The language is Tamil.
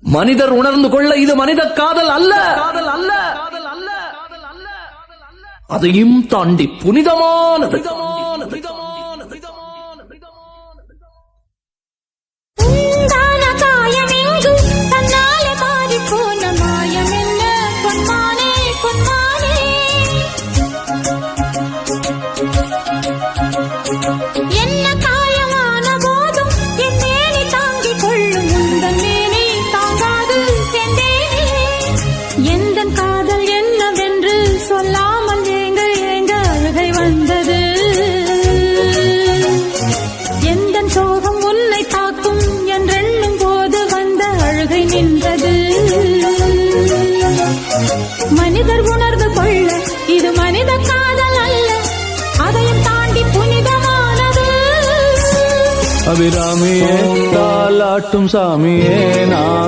மனிதர் உணர்ந்து கொள்ள இது மனித காதல் அல்ல, அதையும் தாண்டி புனிதமானது. மனிதர் உணர்ந்து கொள்ள இது மனித காதல் அல்ல, அதையும் தாண்டி புனிதமானது. அபிராமியே தாலாட்டும் சாமியே நான்